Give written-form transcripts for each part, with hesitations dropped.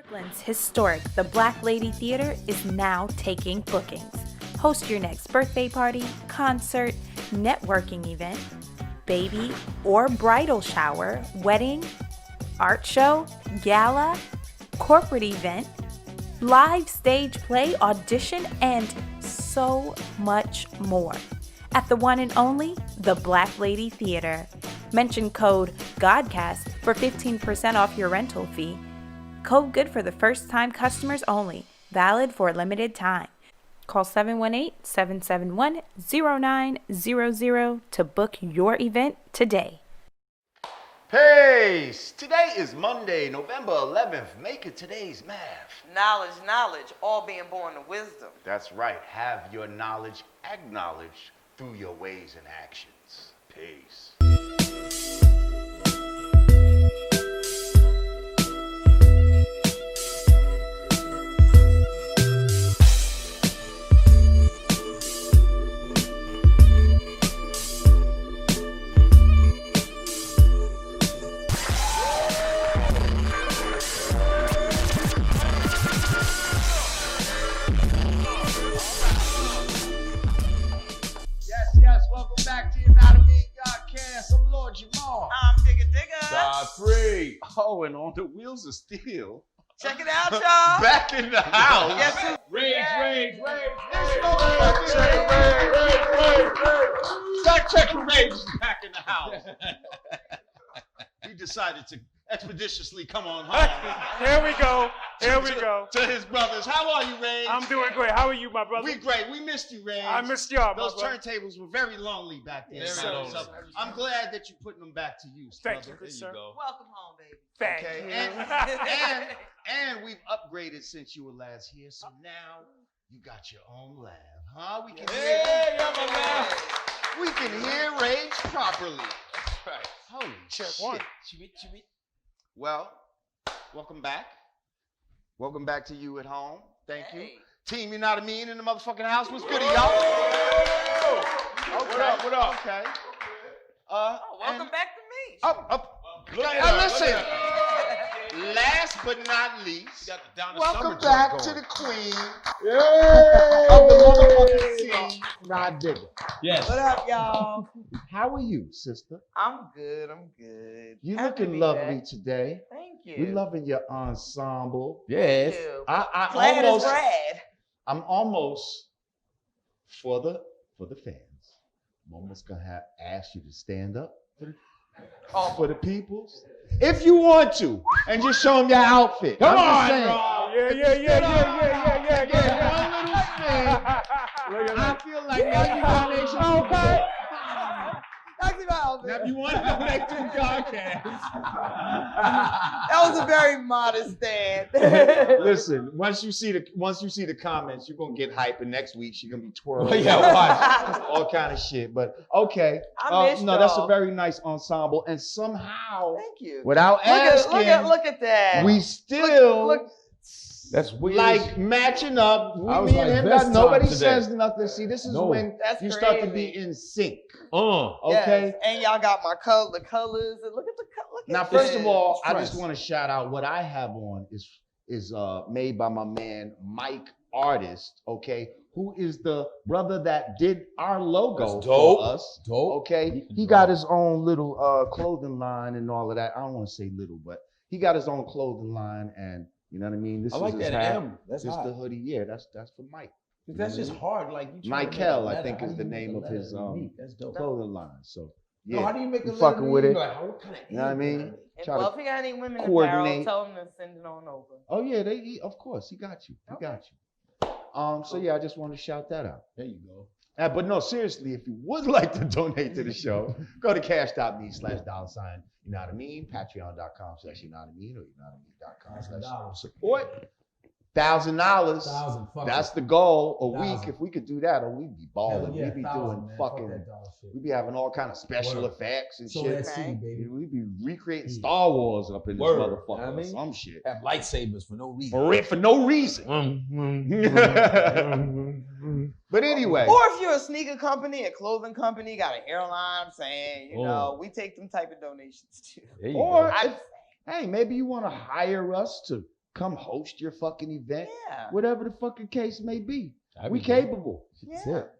Brooklyn's historic The Black Lady Theater is now taking bookings. Host your next birthday party, concert, networking event, baby or bridal shower, wedding, art show, gala, corporate event, live stage play, audition, and so much more. At the one and only The Black Lady Theater. Mention code GODCAST for 15% off your rental fee. Code good for the first time customers only. Valid for a limited time. Call 718-771-0900 to book your event today. Peace! Today is Monday, November 11th. Make it today's math. Knowledge, all being born of wisdom. That's right. Have your knowledge acknowledged through your ways and actions. Peace. Welcome back to Yanadameen Godcast. I'm Lord Jamar. I'm Digga. Godfrey. Oh, and on the wheels of steel. Check it out, y'all. Back in the house. Guess who? Rage. Fact checker Rage is back in the house. He decided to expeditiously come on home. Here we go. To his brothers. How are you, Rage? I'm doing great. How are you, my brother? We great. We missed you, Rage. I missed y'all, Those my brother. turntables were very lonely back there. Very lonely. So I'm glad that you're putting them back to use. Thank brother. you, good sir. Welcome home, baby. Thank Okay, you. and we've upgraded since you were last here, so now you got your own lab, huh? We can we can hear Rage properly. That's right. Holy Check shit. one. Well, welcome back. Welcome back to you at home. Thank you. Team Yanadameen in the motherfucking house. What's good, y'all? Okay. What up? Okay. Welcome back to me. Listen. Last but not least, welcome back to the queen of the motherfucking scene, Rah Digga. Yes. What up, y'all? How are you, sister? I'm good. You Happy to looking be lovely back. today. Thank you. We loving your ensemble. Yes. Thank you. I Glad almost, it's rad. I'm almost for the fans. I'm almost gonna ask you to stand up for the peoples, if you want to, and just show them your outfit. Come I'm just on, saying. Yeah. I feel like now you donations. Okay. Now, if you want to donate to the Godcast, That was a very modest stand. listen. Once you see the comments, you're gonna get hype, and next week she's gonna be twirling. Yeah, watch. All kind of shit. But okay, I missed that's a y'all. very nice ensemble, and somehow, Thank you. without asking, Look at that. we still Look. That's weird. like matching up. I was Me and like him, best nobody time today. says nothing. See, this is No. when That's you start to crazy. be in sync. Yes. Okay. And y'all got my the colors. Look at the color. Now, first of all, I Press. just want to shout out what I have on is made by my man Mike Artist. Okay, who is the brother that did our logo That's dope. for us. Dope. Okay, he got his own little clothing line and all of that. I don't want to say little, but he got his own clothing line, and you know what I mean. This I is like his that hat. M. That's This hot. the hoodie. Yeah, that's for Mike. That's just hard. Like you trying to make Michael, a I letter. think How is do the you make name a of letter his unique? That's dope. clothing line. So No, yeah, how do you make a you letter fucking with unique? it. Like, what kind of You know what I mean? And, Try well, to if he got any women apparel, coordinate. tell him to send it on over. Oh yeah, of course he got you. He got you. So yeah, I just wanted to shout that out. There you go. But no, seriously, if you would like to donate to the show, go to cash.me/$. You know what I mean? Patreon.com/you know what I mean, or YouKnowWhatAmean.com/support. $1,000. That's the goal a week. If we could do that, we'd be balling. We'd be doing fucking. We'd be having all kind of special effects and shit. baby. We'd be recreating Star Wars up in this Word. motherfucker I or mean, some shit. Have lightsabers for no reason. For no reason. But anyway. Or if you're a sneaker company, a clothing company, got an airline, I'm saying, you know, we take them type of donations too. There you Or go. hey, maybe you want to hire us to come host your fucking event. Yeah. Whatever the fucking case may be. We be capable. That's Yeah. it.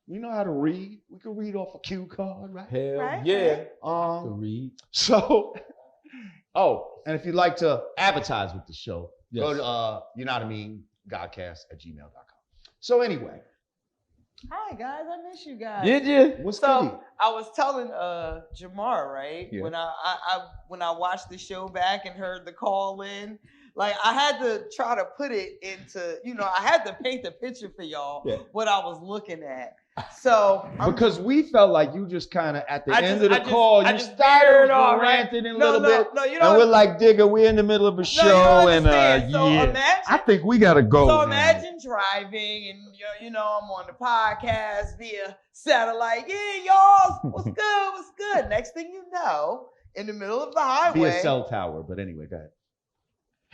We know how to read. We can read off a cue card, right? Hell Right, yeah. right. To read. So, and if you'd like to advertise with the show, go Yes. to Yanadameen Godcast at gmail.com. So anyway, Hi guys, I miss you guys. Did you? what's So goody? I was telling Jamar, right? Yeah. When I watched the show back and heard the call in, like I had to try to put it into, I had to paint the picture for y'all what I was looking at. So Because we felt like you just kind of at the end of the I call, you just started veered off, ranting a No, little bit. No, And we're like, Digga, we're in the middle of a show, don't and understand. So imagine, I think we gotta go. So now. imagine driving, and I'm on the podcast via satellite. Yeah, y'all, what's good? What's good? Next thing you know, in the middle of the highway, Be a cell tower, but anyway, go ahead.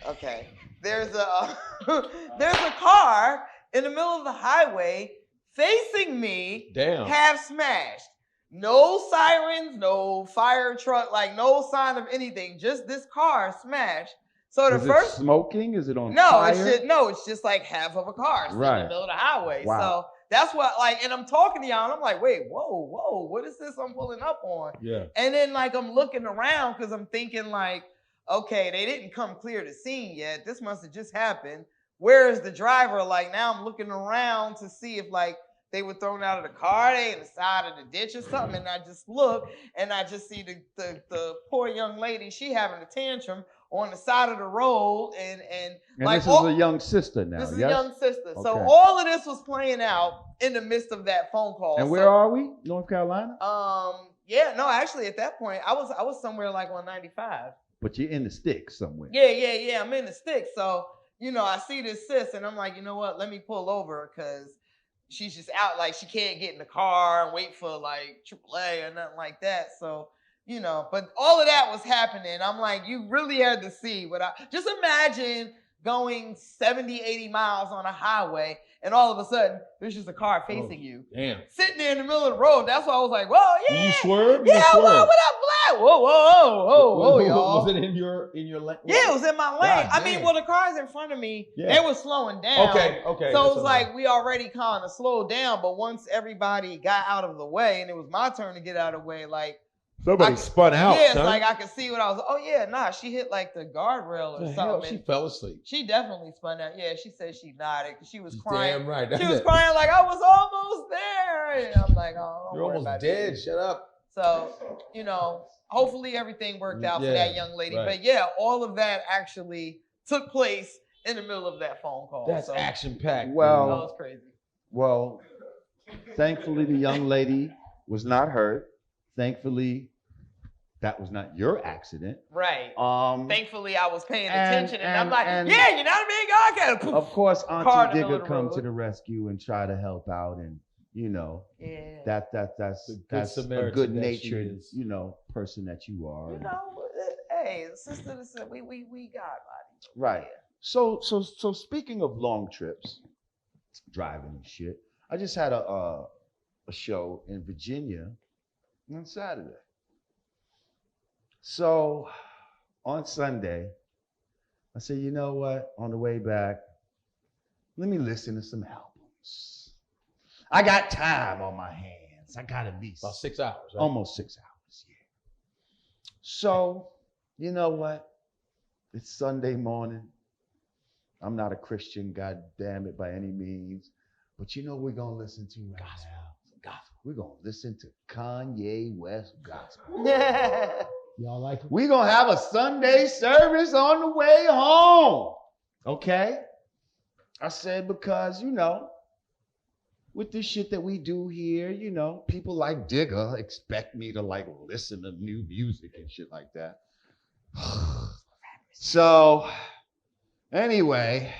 okay, there's a car in the middle of the highway facing me. Damn. Half smashed. No sirens, no fire truck, like no sign of anything. Just this car smashed. So the Is first it smoking? Is it on no, fire? it's just like half of a car sitting in Right. the middle of the highway. Wow. So that's what and I'm talking to y'all and I'm like, wait, whoa, what is this I'm pulling up on? Yeah. And then I'm looking around because I'm thinking like, okay, they didn't come clear the scene yet. This must have just happened. Where is the driver? Like now I'm looking around to see if they were thrown out of the car, they in the side of the ditch or something. And I just look and I just see the poor young lady, she having a tantrum on the side of the road. And this is a young sister now, This is yes? a young sister. So Okay. all of this was playing out in the midst of that phone call. And where are we? North Carolina? Actually at that point, I was somewhere on 95. But you're in the sticks somewhere. Yeah. I'm in the sticks. So, I see this sis and I'm like, you know what? Let me pull over because she's just out. Like she can't get in the car and wait for AAA or nothing like that. So, but all of that was happening. I'm like, you really had to see just imagine going 70, 80 miles on a highway and all of a sudden there's just a car facing you. Damn. Sitting there in the middle of the road. That's why I was like, whoa, yeah. You swerved? Yeah, what up, Black? Whoa, y'all. Was it in your lane? Yeah, it was in my lane. God I mean, damn. the cars in front of me, Yeah. they were slowing down. Okay. So it That's was like we already kind of slowed down, but once everybody got out of the way and it was my turn to get out of the way, somebody spun out. yeah, it's son. like I could see what I was. Oh yeah, she hit the guardrail or The something. hell? She and fell asleep. she definitely spun out. Yeah, she said she nodded because she was crying. Damn right. She was crying like I was almost there. And I'm like, oh, don't You're worry almost about dead. it. Shut up. So, hopefully everything worked out for that young lady. Right. But yeah, all of that actually took place in the middle of that phone call. That's so action packed. Well, that was crazy. Well, thankfully the young lady was not hurt. Thankfully, that was not your accident. Right. Thankfully, I was paying and- attention, and I'm and- like, and- yeah, you're not a big guy. Of course, Car in Auntie the middle of Digga the come road. to the rescue and try to help out, and Yeah. that's a Samaritan good that she natured is. person that you are. Hey, sister, we got body. Right. So speaking of long trips, driving and shit, I just had a show in Virginia on Saturday. So on Sunday, I said, you know what? On the way back, let me listen to some albums. I got time on my hands. I got at least About 6 hours. Right? almost 6 hours, yeah. So, you know what? It's Sunday morning. I'm not a Christian, God damn it, by any means. But you know what we're going to listen to right now? Gospel. We're going to listen to Kanye West gospel. Yeah. Y'all like it? We're going to have a Sunday service on the way home. Okay? I said because, with this shit that we do here, people like Digga expect me to listen to new music and shit like that. So, anyway,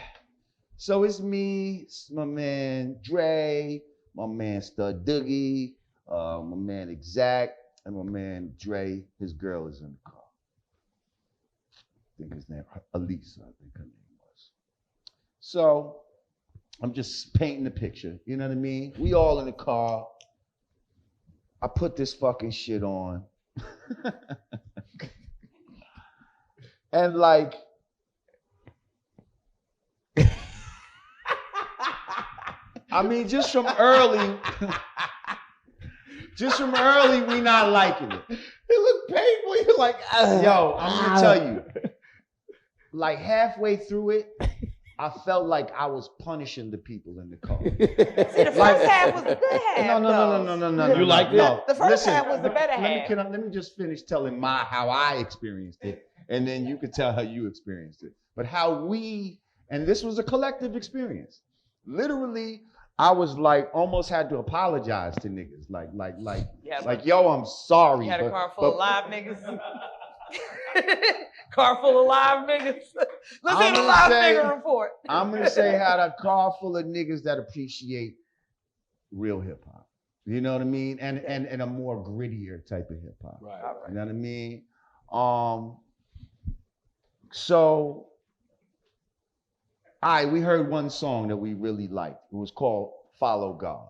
so it's me, it's my man Dre, my man Stud Doogie, my man Exact, and my man Dre. His girl is in the car. I think his name, Elisa, I think her name was. So, I'm just painting the picture, you know what I mean? We all in the car. I put this fucking shit on. And I mean, just from early, we not liking it. It looked painful. You're like, Yo, I'm gonna tell you, like halfway through it, I felt like I was punishing the people in the car. See, the first half was the good half. No. You liked it? The first half was the better half. Let me just finish telling how I experienced it, and then you could tell how you experienced it. But and this was a collective experience. Literally, I was like, almost had to apologize to niggas. Like, yo, I'm sorry. You had a car full of live niggas. Car full of live niggas. Let's hear the live nigga report. I'm gonna say had a car full of niggas that appreciate real hip hop. You know what I mean? And a more grittier type of hip hop. Right. You know what I mean? So, we heard one song that we really liked. It was called Follow God.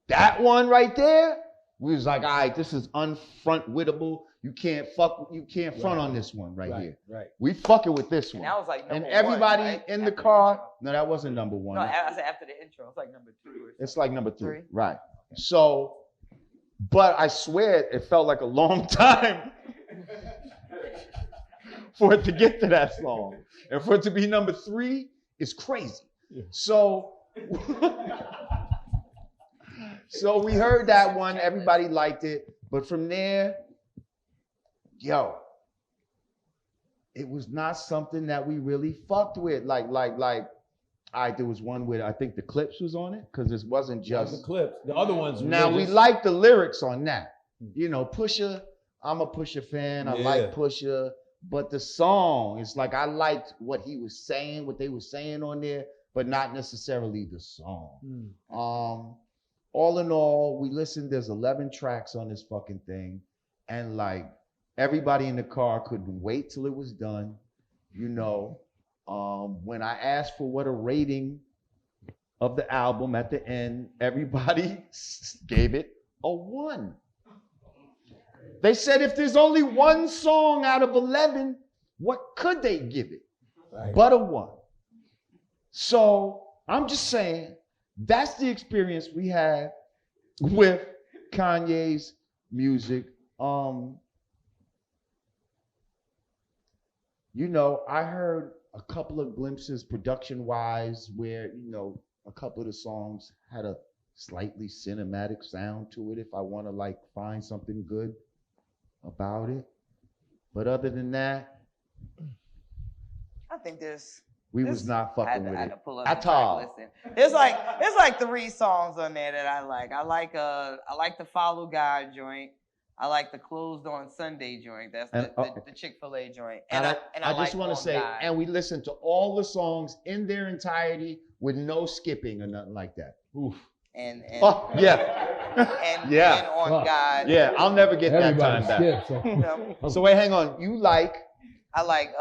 That one right there, we was like, all right, this is unfront-wittable. You can't front on this one right here. Right. We fucking with this one. And that was like number and everybody one, right? in After the car, intro. no, that wasn't number one. No, I said after the intro. It's like number 2 or something. It's like number three. 3. Right. So, but I swear it felt like a long time for it to get to that song. And for it to be number 3 is crazy. Yeah. So we heard that one, everybody liked it. But from there, yo, it was not something that we really fucked with. Like, there was one where I think the Clips was on it, because this wasn't just the Clips. The other ones. Now we like the lyrics on that. You know, Pusha, I'm a Pusha fan. I like Pusha. But the song, it's like I liked what he was saying, what they were saying on there, but not necessarily the song. All in all, we listened, there's 11 tracks on this fucking thing. And like everybody in the car couldn't wait till it was done. You know, when I asked for what a rating of the album at the end, everybody gave it a 1. They said if there's only one song out of 11, what could they give it? Right. But a 1. So I'm just saying, that's the experience we had with Kanye's music. You know, I heard a couple of glimpses production-wise where, you know, a couple of the songs had a slightly cinematic sound to it if I want to like find something good about it. But other than that, I think we was not fucking with it at all. There's like 3 songs on there that I like. I like the Follow God joint. I like the Closed on Sunday joint. That's the Chick-fil-A joint. And I just want to say, God. and we listened to all the songs in their entirety with no skipping or nothing like that. Oof. And yeah. And on God. Yeah, I'll never get Everybody that time back. So wait, hang on. You like? I like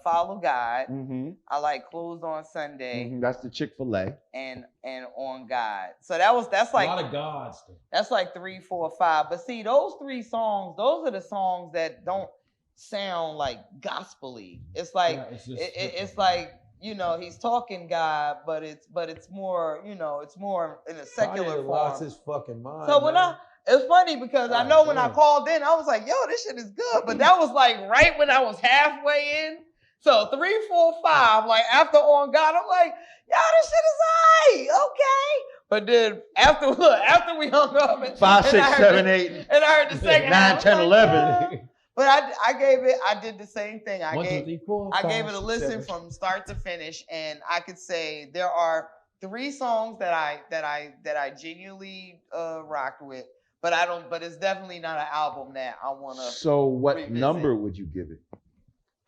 Follow God. Mm-hmm. I like Closed on Sunday. Mm-hmm. That's the Chick-fil-A. And On God. So that's like a lot of gods. That's like 3, 4, 5. But see, those 3 songs, those are the songs that don't sound like gospel-y. It's like it's like, you know, he's talking God, but it's more, you know, it's more in a secular form. Lost his fucking mind. So when it's funny because I know when I called in, I was like, yo, this shit is good. But that was like right when I was halfway in. So 3, 4, 5, like after On God, I'm like, yo, this shit is okay. But then after we hung up and 5, 6, 7, 8, and I heard the second 9, 10, 11. But I did the same thing. I gave it a listen 7. from start to finish, and I could say there are 3 songs that I genuinely rocked with, but it's definitely not an album that I want to. So what revisit. number would you give it?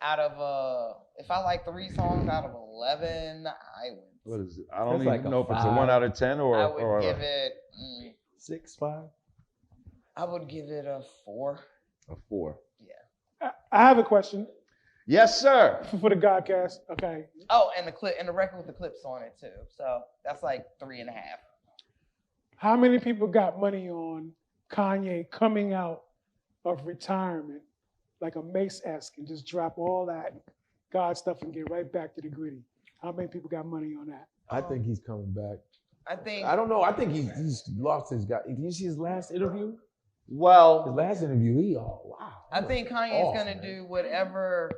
Out of if I like 3 songs out of 11, I would. What is it? I don't like even know if it's a 5. 1 out of 10 or. I would give it 6, 5. I would give it a 4. A 4. I have a question. Yes, sir. For the Godcast. Okay. Oh, and the record with the clips on it too. So that's like 3.5. How many people got money on Kanye coming out of retirement like a Mace-esque and just drop all that God stuff and get right back to the gritty? How many people got money on that? I think he's coming back. I think I don't know. I think he's lost his guy. Did you see his last interview? His Well, last interview, wow. I think Kanye's off, gonna man. do whatever.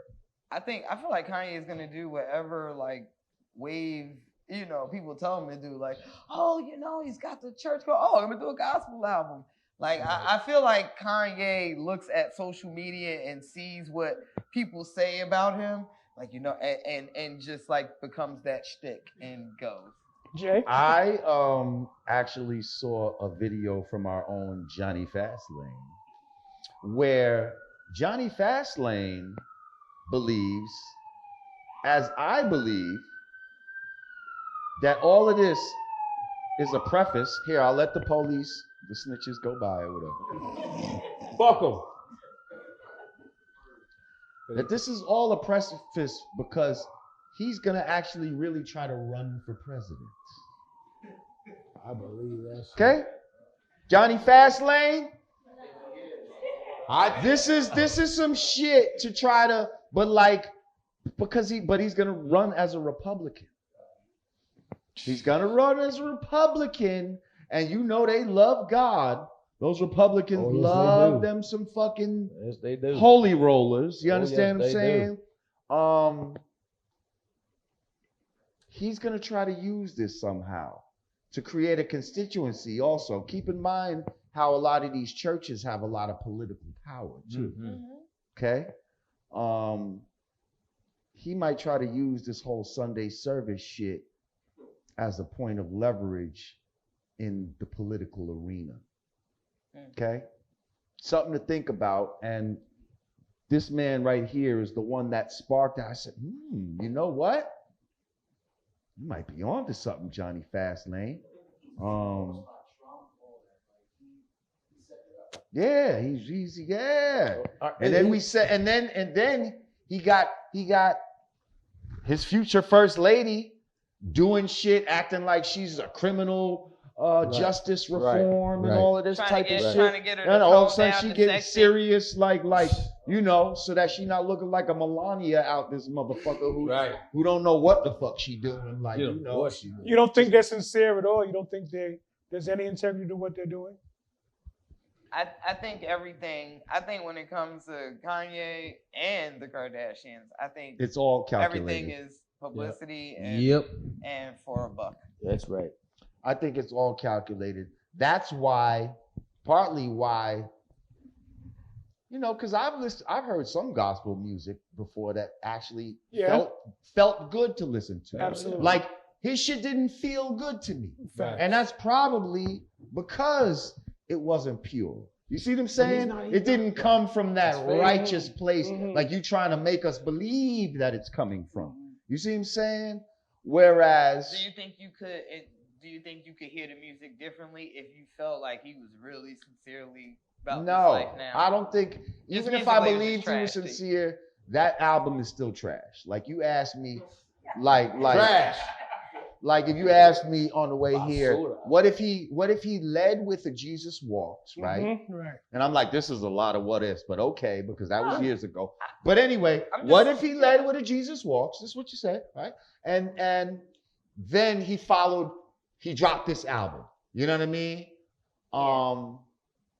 I feel like Kanye is gonna do whatever like wave. People tell him to do. Like, oh, he's got the church go. Oh, I'm gonna do a gospel album. Like, I feel like Kanye looks at social media and sees what people say about him, like and just like becomes that shtick and goes. Jay? I actually saw a video from our own Johnny Fastlane, where Johnny Fastlane believes, as I believe, that all of this is a preface. Here, I'll let the police, the snitches go by or whatever. Fuck him. That this is all a preface because he's gonna actually really try to run for president. I believe that shit. Okay? Johnny Fastlane. This is some shit to try to, but he's gonna run as a Republican. He's gonna run as a Republican, and they love God. Those Republicans love them some fucking they do. holy rollers. You understand what I'm yes, they saying? He's gonna try to use this somehow to create a constituency. Also, keep in mind how a lot of these churches have a lot of political power too. Okay? He might try to use this whole Sunday service shit as a point of leverage in the political arena. Okay? Something to think about. And this man right here is the one that sparked it. I said, you know what? You might be on to something, Johnny Fastlane. Yeah, he's yeah. And then we said, and then he got his future first lady doing shit, acting like she's a criminal, justice reform and all of this type of shit. Trying to get her And all of a tone sudden down she to getting sexy. serious, so that she not looking like a Melania out this motherfucker who don't know what the fuck she doing. Like, what she You don't think they're sincere at all? You don't think there's any integrity to what they're doing? I think everything. I think when it comes to Kanye and the Kardashians, I think it's all calculated. everything is publicity and for a buck. That's right. I think it's all calculated. That's partly why, because I've heard some gospel music before that actually felt good to listen to. Absolutely. Like his shit didn't feel good to me. Facts. And that's probably because it wasn't pure. You see what I'm saying? It didn't come from that righteous place like you trying to make us believe that it's coming from. You see what I'm saying? Whereas, do you think you could hear the music differently if you felt like he was really sincerely about his life now? I don't think, even if I believed he was sincere, that album is still trash. Like you asked me, trash. Like if you asked me on the way here, what if he led with the Jesus Walks, right? Right. And I'm like, this is a lot of what ifs, but okay, because that was years ago. But anyway, what if he led with a Jesus Walks? This is what you said, right? And then he dropped this album. You know what I mean?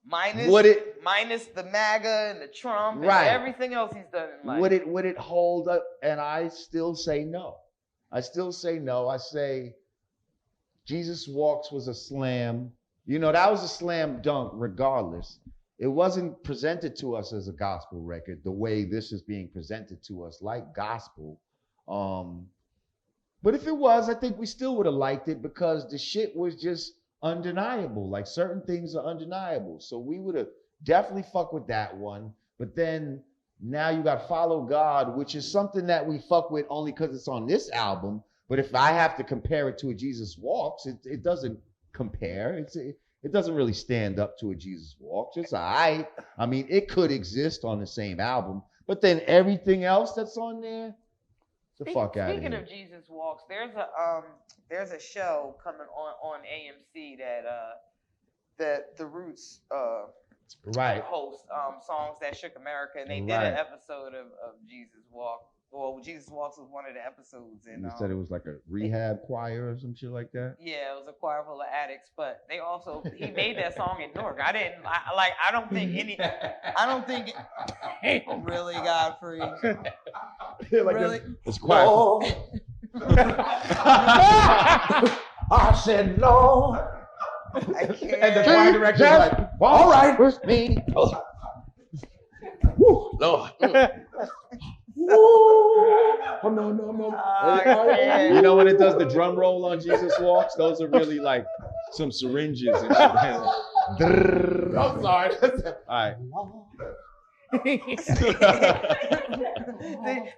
Minus the MAGA and the Trump and everything else he's done in life. Would it hold up? And I still say no. I say Jesus Walks was a slam. That was a slam dunk regardless. It wasn't presented to us as a gospel record the way this is being presented to us like gospel. But if it was, I think we still would have liked it because the shit was just undeniable. Like certain things are undeniable. So we would have definitely fucked with that one. But then now you got Follow God, which is something that we fuck with only because it's on this album. But if I have to compare it to a Jesus Walks, it doesn't compare. It doesn't really stand up to a Jesus Walks. It's all right. I mean, it could exist on the same album. But then everything else that's on there, the fuck out of here. Speaking of Jesus Walks, there's a show coming on AMC that the Roots host, Songs That Shook America, and they did an episode of Jesus Well, Jesus Walks was one of the episodes, and You said it was like a rehab choir or some shit like that. yeah, it was a choir full of addicts. But he made that song in Newark. I don't think really Godfrey. Like Really? it's quiet. I said, Lord. I can't. And the choir director was like, all right, with me. Woo, Lord. Woo. Oh, no. You know when it does the drum roll on Jesus Walks? Those are really like some syringes and shit. I'm sorry. All right.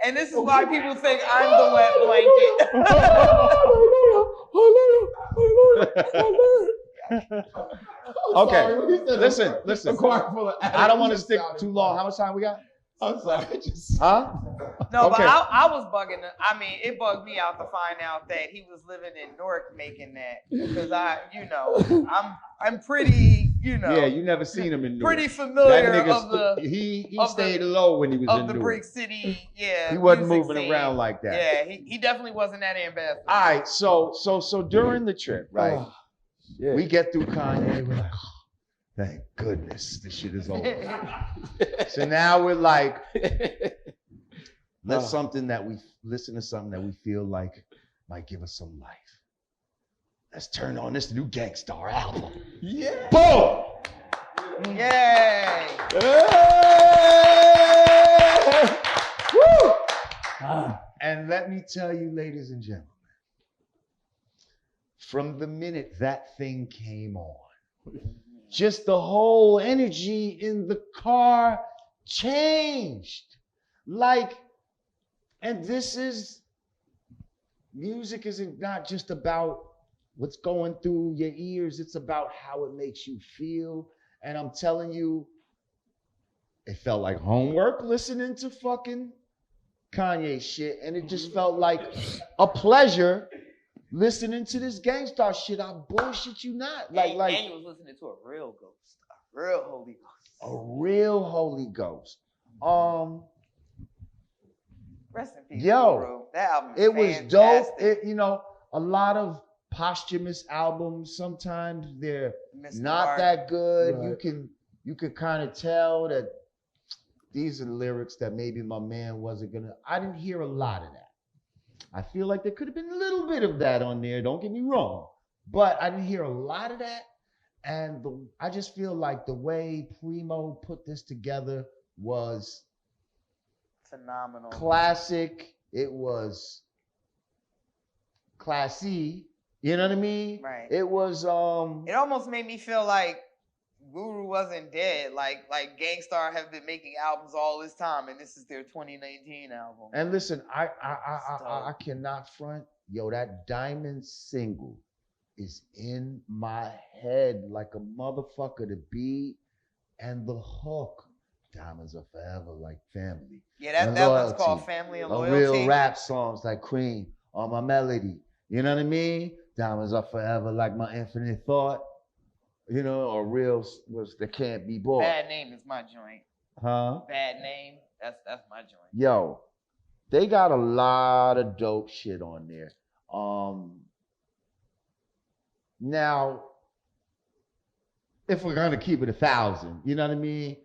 And this is why people think I'm the wet blanket. Okay, listen. A choir full of I don't want to addicts stick sounded too long. fun. How much time we got? I'm sorry. Huh? No, Okay. but I was bugging. It bugged me out to find out that he was living in Newark making that, because I'm pretty, Yeah, you never seen him in Newark. pretty familiar That of nigga the he of stayed the- low when he was of in the Newark. Brick City. Yeah, He wasn't music moving scene. around like that. Yeah, he definitely wasn't that ambassador. All right, so during the trip, right? Yeah. We get through Kanye. We're like, oh, thank goodness this shit is over. So now we're like, let's listen to something that we feel like might give us some life. Let's turn on this new Gang Starr album. Yeah. Boom! Yay! Woo! And let me tell you, ladies and gentlemen, from the minute that thing came on, just the whole energy in the car changed. And music isn't not just about what's going through your ears, it's about how it makes you feel. And I'm telling you, it felt like homework listening to fucking Kanye shit. And it just felt like a pleasure listening to this Gang Starr shit. I bullshit you not. And you was listening to a real ghost, a real Holy Ghost. A real Holy Ghost. Rest in peace, Yo, bro. That album is it was fantastic. dope. A lot of posthumous albums, sometimes they're Mr. not Mark. that good. Right. You could kind of tell that these are lyrics that maybe my man wasn't gonna. I didn't hear a lot of that. I feel like there could have been a little bit of that on there. Don't get me wrong, but I didn't hear a lot of that. And I just feel like the way Primo put this together was Phenomenal. classic. It was classy. You know what I mean? Right. It was It almost made me feel like Guru wasn't dead. Like Gang Starr have been making albums all this time, and this is their 2019 album. And listen, I cannot front. Yo, that Diamond single is in my head like a motherfucker. The beat and the hook. Diamonds are forever like family. Yeah, And that one's loyalty. called Family and A Loyalty. real rap songs like Cream on my melody. You know what I mean? Diamonds are forever like my infinite thought. Or real was that can't be bought. Bad Name is my joint. Huh? Bad Name, that's my joint. Yo, they got a lot of dope shit on there. Now, if we're gonna keep it 1,000, you know what I mean?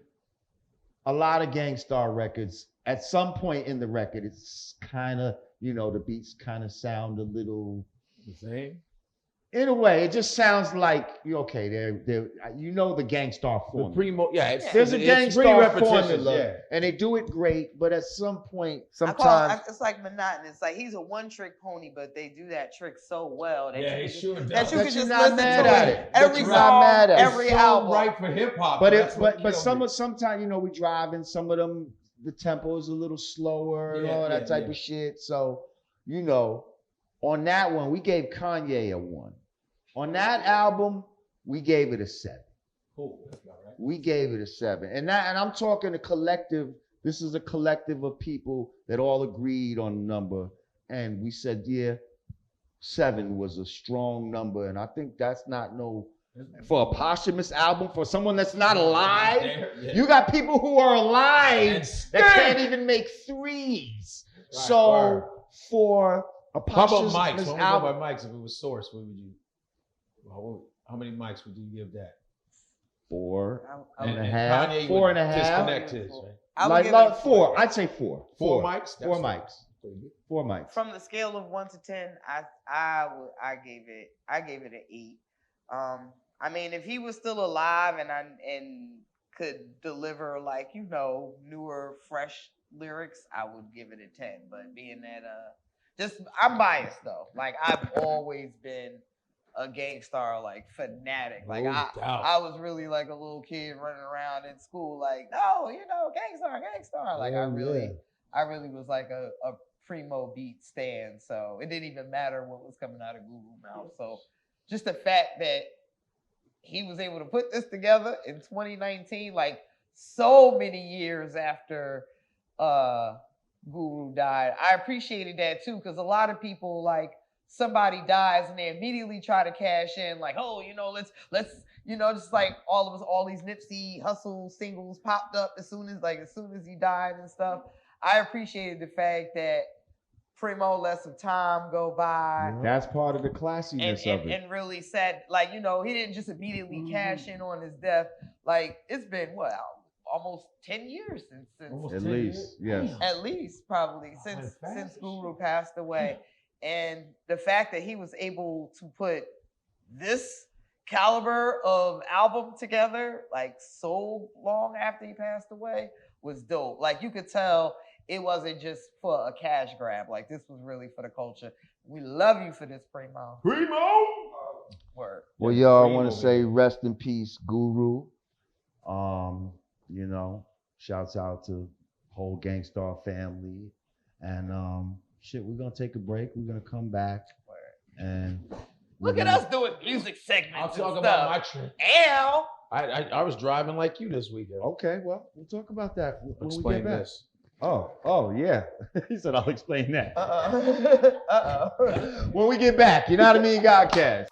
A lot of Gang Starr records, at some point in the record, it's kind of, the beats kind of sound a little The same? in a way. It just sounds like the Gang Starr The formula. Primo, yeah. It's, There's a it's Gang pretty Starr repetitious, formula, yeah. and they do it great. But at some point, It's like monotonous. Like he's a one-trick pony, but they do that trick so well that Yeah, you he can sure just, does. that you That can you're just not listen mad to at it. it. Every That you're not song, mad at it. every It's so album. right for hip hop. But that's what killed it. sometimes we drive and some of them the tempo is a little slower and Yeah, all that yeah, type yeah. of shit. So on that one we gave Kanye a 1. On that album we gave it a 7. Cool, that's about right. We gave it a 7, and I'm talking a collective. This is a collective of people that all agreed on a number, and we said 7 was a strong number, and I think that's not for a posthumous album, for someone that's not alive. Yeah. You got people who are alive And that can't even make 3s. So for a How about posthumous mics? When we go album, by mics, if it was Source, what would you? How many mics would you give that? 4.5. Kanye 4.5. Disconnect his, right? I would Like give it 4. I'd say 4. 4 mics. Four mics. 4 mics. From the scale of 1 to 10, I gave it an 8. I mean, if he was still alive and could deliver like, you know, newer, fresh lyrics, I would give it a 10. But being that I'm biased though. Like I've always been a Gangstar like fanatic. Like I was really like a little kid running around in school like, no, you know, Gangstar. Like I really was like a primo beat stan. So it didn't even matter what was coming out of Guru's mouth. So just the fact that he was able to put this together in 2019, like so many years after Guru died, I appreciated that too, because a lot of people like somebody dies and they immediately try to cash in, like, oh, you know, let's you know, just like all these Nipsey Hussle singles popped up as soon as he died and stuff. I appreciated the fact that Primo let some time go by. That's part of the classiness of it. And really said, like, you know, he didn't just immediately cash in on his death. Like, it's been, almost 10 years since at least, yes. At least, probably, since Guru passed away. And the fact that he was able to put this caliber of album together, like, so long after he passed away, was dope. Like, you could tell it wasn't just for a cash grab. Like, this was really for the culture. We love you for this, Primo. Word. Well, y'all, I want to say rest in peace, Guru. You know, shouts out to whole Gangstar family. And we're gonna take a break. We're gonna come back. And look at us doing music segments. I'll talk about my trip. Ow. I was driving like you this weekend. Okay, well, we'll talk about that when we Explain get back. this. Oh, yeah. He said, I'll explain that. When we get back, Yanadameen Godcast.